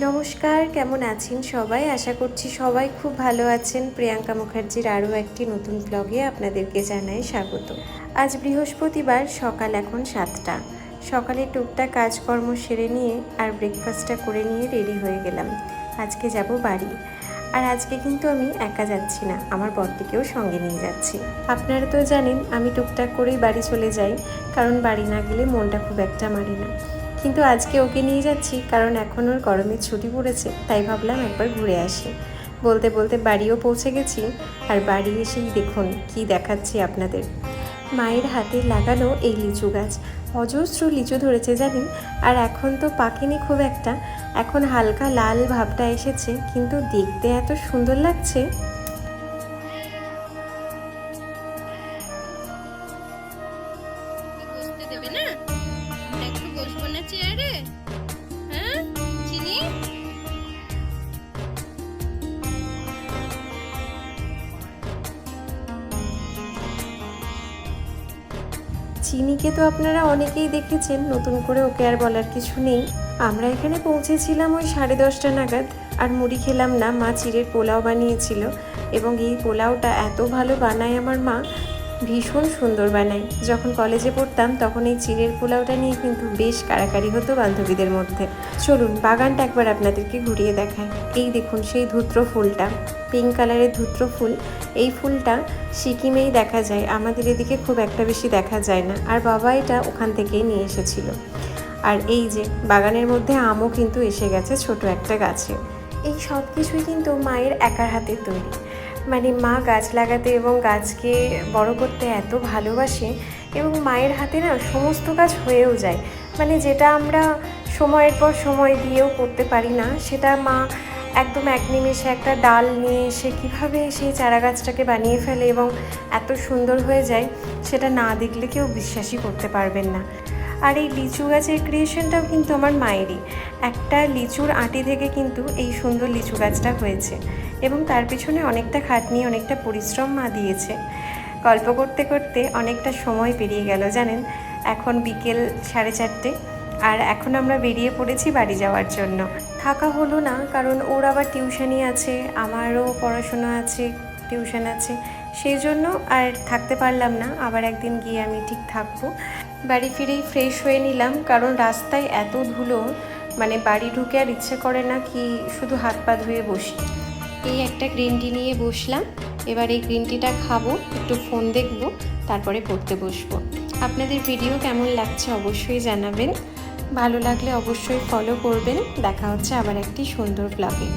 নমস্কার, কেমন আছেন সবাই? আশা করছি সবাই খুব ভালো আছেন। প্রিয়াঙ্কা মুখার্জির আরও একটি নতুন ব্লগে আপনাদেরকে জানাই স্বাগত। আজ বৃহস্পতিবার, সকাল এখন 7টা। সকালে টুকটাক কাজকর্ম সেরে নিয়ে আর ব্রেকফাস্টটা করে নিয়ে রেডি হয়ে গেলাম। আজকে যাব বাড়ি। আর আজকে কিন্তু আমি একা যাচ্ছি না, আমার বরটিকেও সঙ্গে নিয়ে যাচ্ছি। আপনারা তো জানেন আমি টুকটাক করেই বাড়ি চলে যাই, কারণ বাড়ি না গেলে মনটা খুব একটা মারে না। কিন্তু আজকে ওকে নিয়ে যাচ্ছি কারণ এখন ওর গরমের ছুটি পড়েছে, তাই ভাবলাম একবার ঘুরে আসি। বলতে বলতে বাড়িও পৌঁছে গেছি। আর বাড়ি এসেই দেখুন কি দেখাচ্ছি আপনাদের। মায়ের হাতে লাগানো এই লিচু গাছ, অজস্র লিচু ধরেছে জানেন। আর এখন তো পাকেনি খুব একটা, এখন হালকা লাল ভাবটা এসেছে, কিন্তু দেখতে এত সুন্দর লাগছে। দেবে না, আমরা একটু বসবো না চেয়ারে? হ্যাঁ চিনি, চিনিকে তো আপনারা অনেকেই দেখেছেন, নতুন করে ওকে আর বলার কিছু নেই। আমরা এখানে পৌঁছেছিলাম ওই 10:30 নাগাদ। আর মুড়ি খেলাম না, মা চিড়ের পোলাও বানিয়েছিল। এবং এই পোলাওটা এত ভালো বানায় আমার মা, ভীষণ সুন্দর বানায়। যখন কলেজে পড়তাম তখন এই চিড়ের পোলাওটা নিয়ে কিন্তু বেশ কাড়াকাড়ি হতো বান্ধবীদের মধ্যে। চলুন বাগানটা একবার আপনাদেরকে ঘুরিয়ে দেখায়। এই দেখুন সেই ধুত্র ফুলটা, পিঙ্ক কালারের ধুত্র ফুল। এই ফুলটা সিকিমেই দেখা যায়, আমাদের এদিকে খুব একটা বেশি দেখা যায় না। আর বাবা এটা ওখান থেকেই নিয়ে এসেছিল। আর এই যে বাগানের মধ্যে আমও কিন্তু এসে গেছে ছোট একটা গাছে। এই সব কিছুই কিন্তু মায়ের একার হাতের তৈরি। মানে মা গাছ লাগাতে এবং গাছকে বড় করতে এত ভালোবাসে, এবং মায়ের হাতে না সমস্ত কাজ হয়েও যায়। মানে যেটা আমরা সময়ের পর সময় দিয়েও করতে পারি না, সেটা মা একদম এক নিমেষে একটা ডাল নিয়ে এসে কীভাবে সেই চারা গাছটাকে বানিয়ে ফেলে এবং এত সুন্দর হয়ে যায়, সেটা না দেখলে কেউ বিশ্বাসই করতে পারবেন না। আর এই লিচু গাছের ক্রিয়েশনটাও কিন্তু আমার মায়েরই। একটা লিচুর আঁটি থেকে কিন্তু এই সুন্দর লিচু গাছটা হয়েছে, এবং তার পিছনে অনেকটা খাটনি, অনেকটা পরিশ্রম মা দিয়েছে। গল্প করতে করতে অনেকটা সময় পেরিয়ে গেল জানেন। এখন বিকেল 4:30, আর এখন আমরা বেরিয়ে পড়েছি বাড়ি যাওয়ার জন্য। থাকা হলো না, কারণ ওর আবার টিউশনি আছে, আমারও পড়াশোনা আছে, টিউশন আছে, সেই জন্য আর থাকতে পারলাম না। আবার একদিন গিয়ে আমি ঠিক থাকবো। বাড়ি ফিরেই ফ্রেশ হয়ে নিলাম, কারণ রাস্তায় এত ধুলো, মানে বাড়ি ঢুকে আর ইচ্ছে করে না কি শুধু হাত পা ধুয়ে বসি। এই একটা গ্রিন টি নিয়ে বসলাম। এবার এই গ্রিন টিটা খাবো, একটু ফোন দেখবো, তারপরে পড়তে বসবো। আপনাদের ভিডিও কেমন লাগছে অবশ্যই জানাবেন। ভালো লাগলে অবশ্যই ফলো করবেন। দেখা হচ্ছে আবার একটি সুন্দর ব্লগে।